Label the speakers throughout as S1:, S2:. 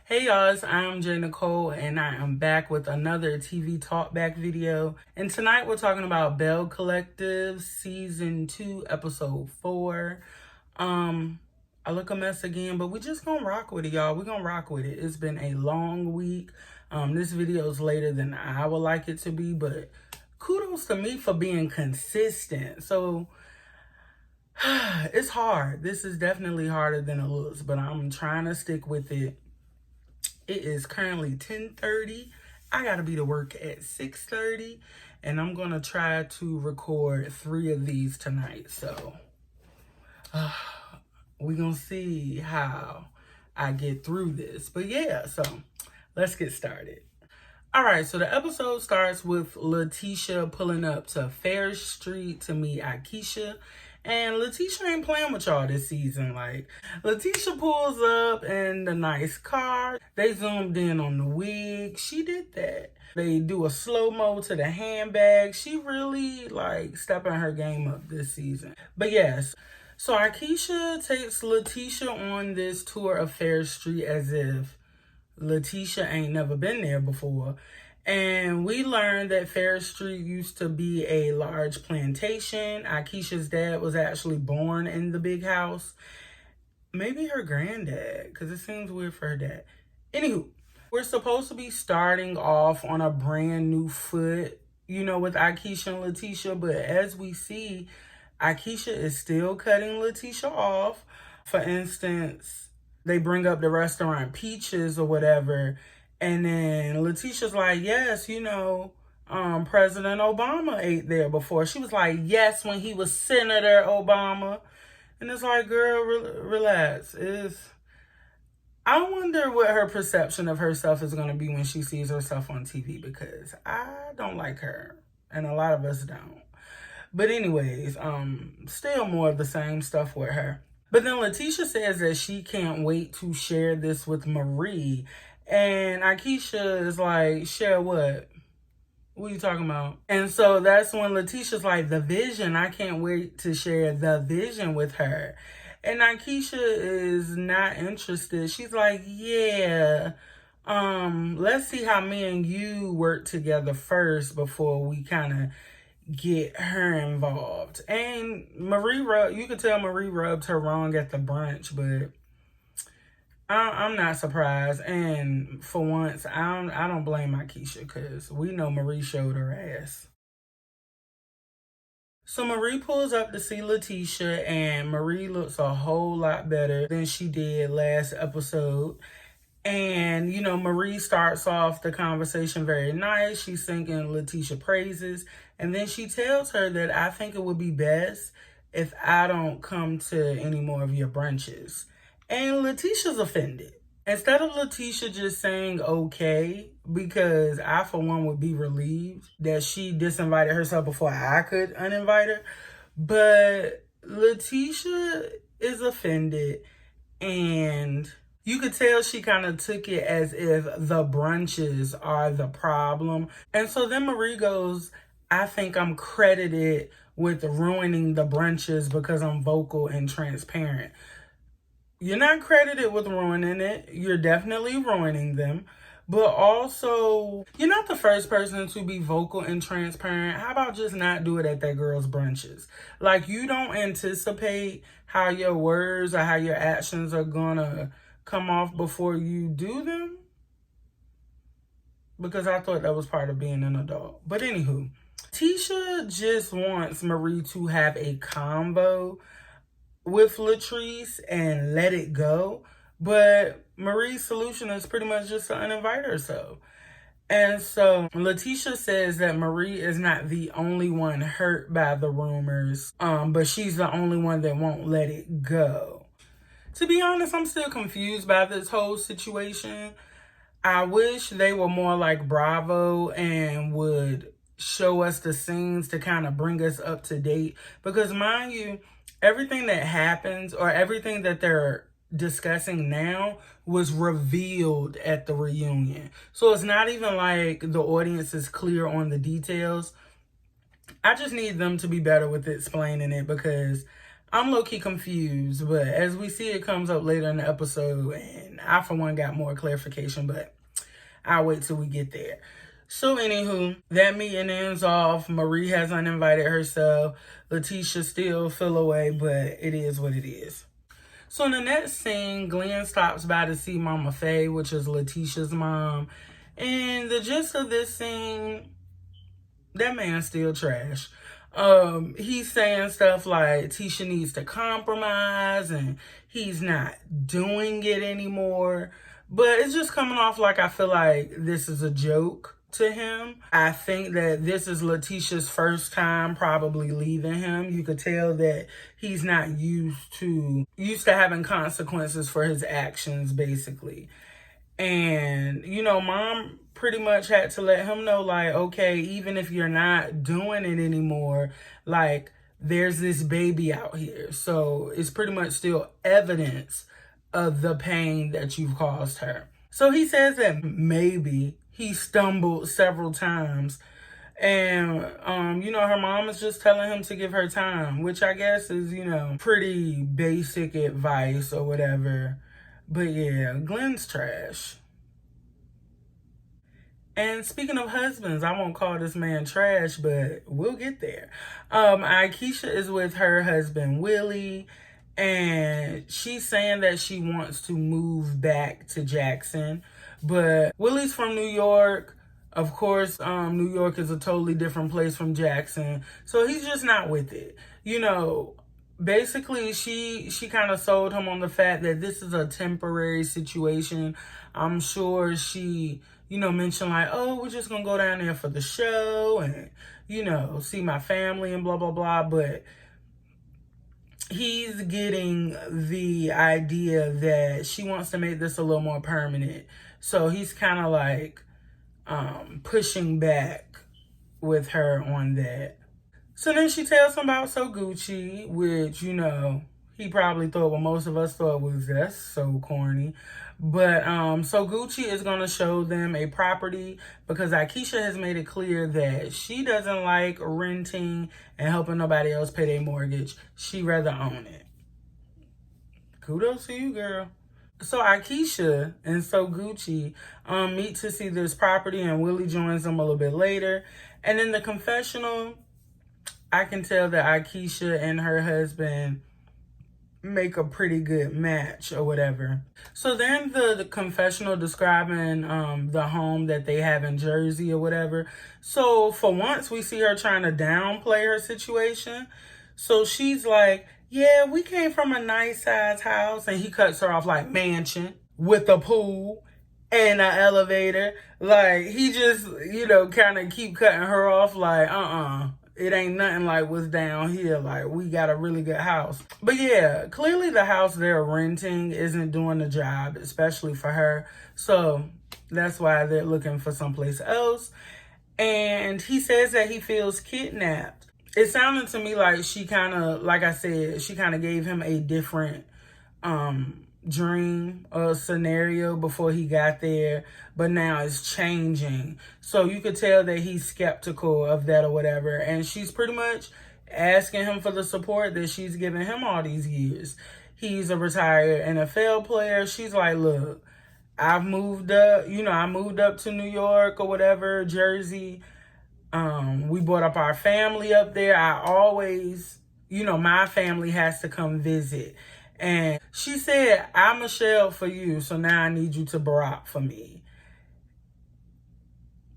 S1: Hey y'all, I'm Jay Nicole and I am back with another TV Talkback video. And tonight we're talking about Belle Collective Season 2, Episode 4. I look a mess again, but we just gonna rock with it, y'all. We're gonna rock with it. It's been a long week. This video is later than I would like it to be, but kudos to me for being consistent. So, it's hard. This is definitely harder than it looks, but I'm trying to stick with it. It is currently 10:30. I gotta be to work at 6:30, and I'm gonna try to record 3 of these tonight. So we're gonna see how I get through this. But yeah, so let's get started. All right, so the episode starts with Letitia pulling up to Fair Street to meet Akeisha. And Letitia ain't playing with y'all this season. Like, Letitia pulls up in the nice car. They zoomed in on the wig. She did that. They do a slow-mo to the handbag. She really, like, stepping her game up this season. But yes, so Akeisha takes Letitia on this tour of Fair Street as if Letitia ain't never been there before. And we learned that Fair Street used to be a large plantation. Akeisha's dad was actually born in the big house. Maybe her granddad, because it seems weird for her dad. Anywho, we're supposed to be starting off on a brand new foot, with Akeisha and Letitia. But as we see, Akeisha is still cutting Letitia off. For instance, they bring up the restaurant Peaches or whatever. And then Letitia's like, yes, President Obama ate there before. She was like, yes, when he was Senator Obama. And it's like, girl, relax. I wonder what her perception of herself is going to be when she sees herself on TV, because I don't like her. And a lot of us don't. But anyways, still more of the same stuff with her. But then Letitia says that she can't wait to share this with Marie. And Akeisha is like, share what? What are you talking about? And so that's when Letitia's like, the vision. I can't wait to share the vision with her. And Akeisha is not interested. She's like, yeah, let's see how me and you work together first before we kind of get her involved. And you could tell Marie rubbed her wrong at the brunch, but I'm not surprised. And for once, I don't blame Akeisha, because we know Marie showed her ass. So Marie pulls up to see Letitia, and Marie looks a whole lot better than she did last episode. And, Marie starts off the conversation very nice. She's singing Letitia praises. And then she tells her that I think it would be best if I don't come to any more of your brunches. And Letitia's offended. Instead of Letitia just saying okay, because I, for one, would be relieved that she disinvited herself before I could uninvite her. But Letitia is offended, and you could tell she kind of took it as if the brunches are the problem. And so then Marie goes, I think I'm credited with ruining the brunches because I'm vocal and transparent. You're not credited with ruining it. You're definitely ruining them. But also, you're not the first person to be vocal and transparent. How about just not do it at that girl's brunches? Like, you don't anticipate how your words or how your actions are gonna come off before you do them? Because I thought that was part of being an adult. But anywho, Tisha just wants Marie to have a convo with Latrice and let it go. But Marie's solution is pretty much just to uninvite herself. And so Letitia says that Marie is not the only one hurt by the rumors, but she's the only one that won't let it go. To be honest, I'm still confused by this whole situation. I wish they were more like Bravo and would show us the scenes to kind of bring us up to date. Because mind you, everything that happens or everything that they're discussing now was revealed at the reunion. So it's not even like the audience is clear on the details. I just need them to be better with explaining it, because I'm low-key confused, but as we see, it comes up later in the episode, and I, for one, got more clarification, but I'll wait till we get there. So, anywho, that meeting ends off. Marie has uninvited herself. Letitia still feel away, but it is what it is. So, in the next scene, Glenn stops by to see Mama Faye, which is Letitia's mom. And the gist of this scene, that man's still trash. He's saying stuff like Tisha needs to compromise and he's not doing it anymore. But it's just coming off like I feel like this is a joke to him. I think that this is Letitia's first time probably leaving him. You could tell that he's not used to having consequences for his actions, basically. And, mom pretty much had to let him know, like, okay, even if you're not doing it anymore, like, there's this baby out here. So it's pretty much still evidence of the pain that you've caused her. So he says that maybe he stumbled several times. And, her mom is just telling him to give her time, which I guess is, pretty basic advice or whatever. But yeah, Glenn's trash. And speaking of husbands, I won't call this man trash, but we'll get there. Akeisha is with her husband, Willie, and she's saying that she wants to move back to Jackson. But Willie's from New York. Of course, New York is a totally different place from Jackson. So he's just not with it. Basically, she kind of sold him on the fact that this is a temporary situation. I'm sure she, mentioned like, oh, we're just going to go down there for the show and, see my family and blah, blah, blah. But he's getting the idea that she wants to make this a little more permanent. So he's kind of like pushing back with her on that. So then she tells him about So Gucci, which, he probably thought what most of us thought was, that's so corny. But So Gucci is going to show them a property because Akeisha has made it clear that she doesn't like renting and helping nobody else pay their mortgage. She'd rather own it. Kudos to you, girl. So Akeisha and So Gucci meet to see this property, and Willie joins them a little bit later. And in the confessional, I can tell that Akeisha and her husband make a pretty good match or whatever. So then the confessional describing the home that they have in Jersey or whatever. So for once, we see her trying to downplay her situation. So she's like, yeah, we came from a nice size house. And he cuts her off like mansion with a pool and an elevator. Like, he just, kind of keep cutting her off like, it ain't nothing like what's down here. Like, we got a really good house. But yeah, clearly the house they're renting isn't doing the job, especially for her. So that's why they're looking for someplace else. And he says that he feels kidnapped. It sounded to me like she kind of, like I said, she kind of gave him a different dream or scenario before he got there, but now it's changing. So you could tell that he's skeptical of that or whatever. And she's pretty much asking him for the support that she's given him all these years. He's a retired NFL player. She's like, look, I've moved up, I moved up to New York or whatever, Jersey. We brought up our family up there. I always, my family has to come visit. And she said, I'm Michelle for you, so now I need you to Barack for me.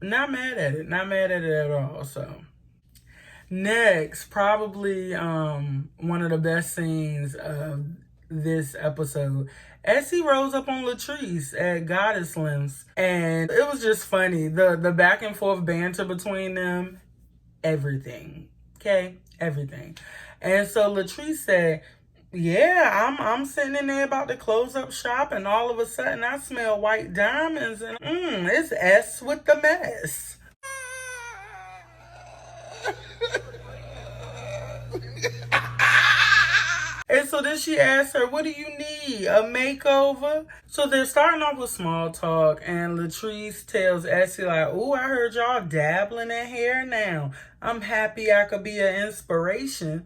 S1: Not mad at it. Not mad at it at all. So next, probably one of the best scenes of this episode. Essie rolls up on Latrice at Goddess Limbs. And it was just funny. The back and forth banter between them. Everything. Okay? Everything. And so Latrice said, yeah, I'm sitting in there about to close up shop, and all of a sudden I smell white diamonds, and it's S with the mess. And so then she asked her, what do you need? A makeover? So they're starting off with small talk, and Latrice tells Essie like, ooh, I heard y'all dabbling in hair now. I'm happy I could be an inspiration.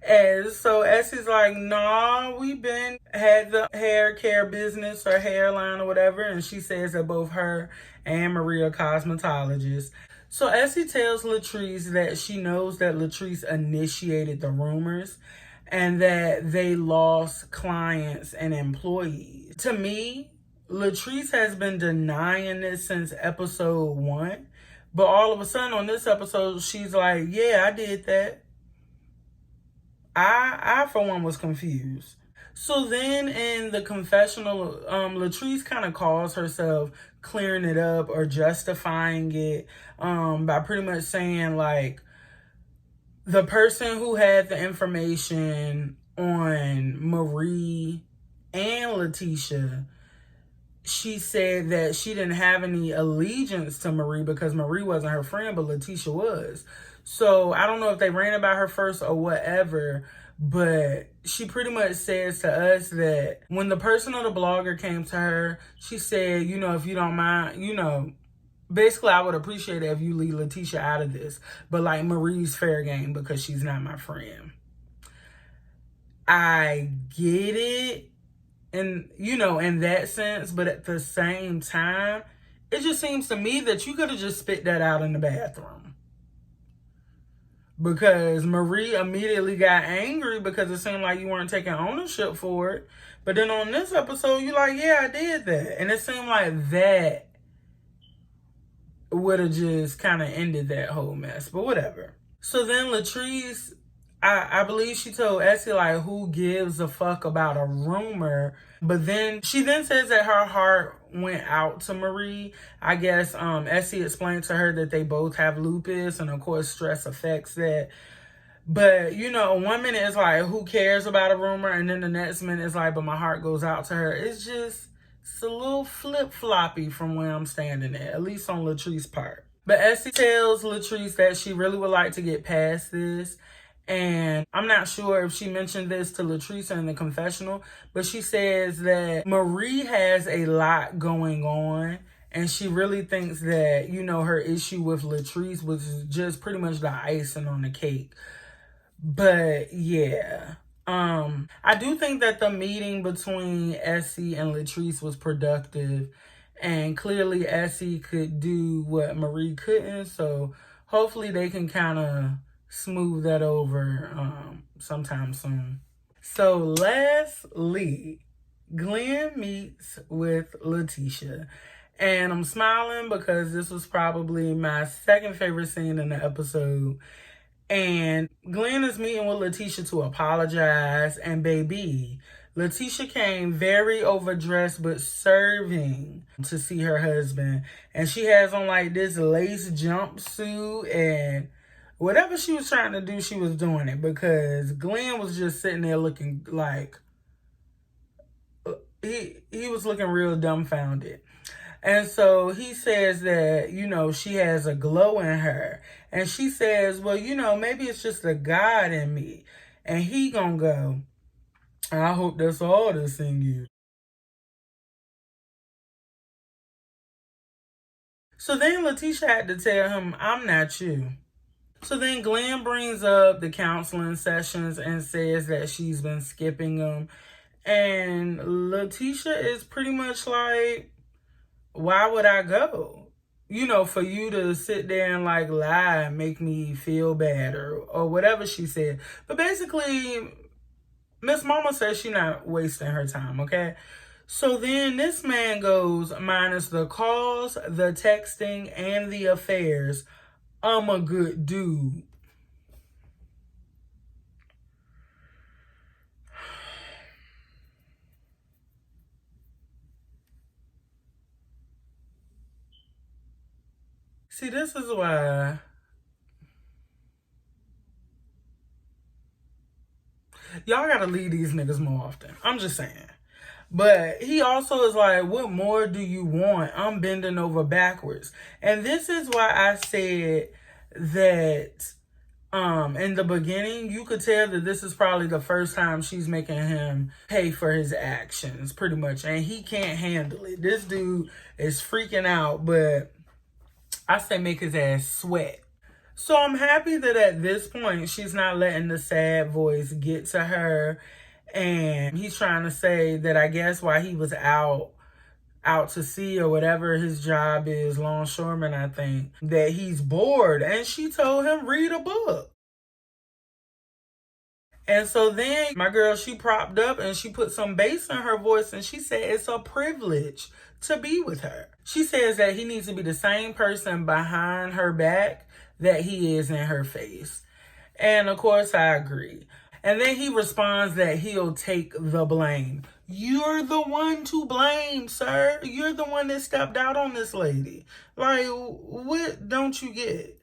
S1: And so Essie's like, nah, we been had the hair care business or hairline or whatever. And she says that both her and Marie are cosmetologists. So Essie tells Latrice that she knows that Latrice initiated the rumors and that they lost clients and employees. To me, Latrice has been denying this since episode 1. But all of a sudden on this episode, she's like, yeah, I did that. I for one was confused. So then in the confessional, Latrice kind of calls herself clearing it up or justifying it by pretty much saying like the person who had the information on Marie and Letitia, she said that she didn't have any allegiance to Marie because Marie wasn't her friend, but Letitia was. So I don't know if they ran about her first or whatever, but she pretty much says to us that when the person or the blogger came to her, she said, you know, if you don't mind, you know, basically I would appreciate it if you leave Letitia out of this. But like Marie's fair game because she's not my friend. I get it. And, you know, in that sense, but at the same time, it just seems to me that you could have just spit that out in the bathroom. Because Marie immediately got angry because it seemed like you weren't taking ownership for it. But then on this episode, you're like, yeah, I did that. And it seemed like that would have just kind of ended that whole mess. But whatever. So then Latrice, I believe she told Essie, like, who gives a fuck about a rumor? But then she then says that her heart went out to Marie. I guess Essie explained to her that they both have lupus, and of course stress affects that. But, you know, 1 minute it's like, who cares about a rumor? And then the next minute it's like, but my heart goes out to her. It's a little flip-floppy from where I'm standing at least on Latrice's part. But Essie tells Latrice that she really would like to get past this. And I'm not sure if she mentioned this to Latrice in the confessional, but she says that Marie has a lot going on. And she really thinks that, you know, her issue with Latrice was just pretty much the icing on the cake. But yeah, I do think that the meeting between Essie and Latrice was productive. And clearly Essie could do what Marie couldn't. So hopefully they can kind of smooth that over sometime soon. So lastly, Glenn meets with Letitia. And I'm smiling because this was probably my second favorite scene in the episode. And Glenn is meeting with Letitia to apologize. And baby, Letitia came very overdressed but serving to see her husband. And she has on like this lace jumpsuit, and whatever she was trying to do, she was doing it, because Glenn was just sitting there looking like he was looking real dumbfounded. And so he says that, you know, she has a glow in her. And she says, well, you know, maybe it's just a God in me. And he gonna go, I hope that's all that's in you. So then Letitia had to tell him, I'm not you. So then Glenn brings up the counseling sessions and says that she's been skipping them. And Letitia is pretty much like, why would I go? You know, for you to sit there and like lie and make me feel bad or whatever she said. But basically, Miss Mama says she's not wasting her time, okay? So then this man goes, minus the calls, the texting, and the affairs, I'm a good dude. See, this is why y'all gotta leave these niggas more often. I'm just saying. But he also is like, what more do you want? I'm bending over backwards. And this is why I said that in the beginning, you could tell that this is probably the first time she's making him pay for his actions, pretty much. And he can't handle it. This dude is freaking out, but I say make his ass sweat. So I'm happy that at this point she's not letting the sad voice get to her. And he's trying to say that I guess while he was out to sea or whatever his job is, longshoreman, I think, that he's bored. And she told him, read a book. And so then my girl, she propped up and she put some bass in her voice and she said it's a privilege to be with her. She says that he needs to be the same person behind her back that he is in her face. And of course, I agree. And then he responds that he'll take the blame. You're the one to blame, sir. You're the one that stepped out on this lady. Like, what don't you get?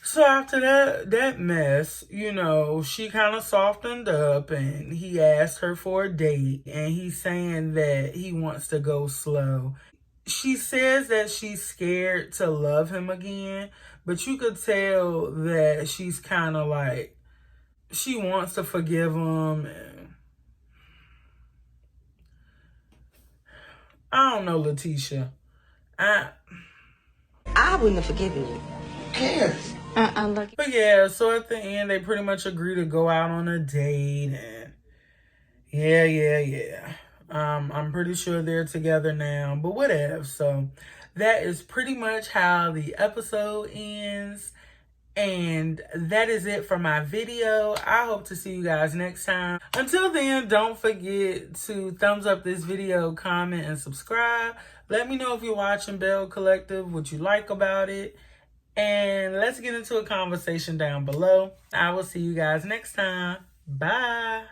S1: So after that mess, she kind of softened up and he asked her for a date and he's saying that he wants to go slow. She says that she's scared to love him again, but you could tell that she's kind of like, she wants to forgive him. And I don't know, Letitia.
S2: I wouldn't have forgiven you.
S3: Cares.
S1: But yeah, so at the end, they pretty much agree to go out on a date. And yeah. I'm pretty sure they're together now, but whatever. So that is pretty much how the episode ends. And that is it for my video. I hope to see you guys next time. Until then, don't forget to thumbs up this video, comment, and subscribe. Let me know if you're watching Belle Collective, what you like about it. And let's get into a conversation down below. I will see you guys next time. Bye.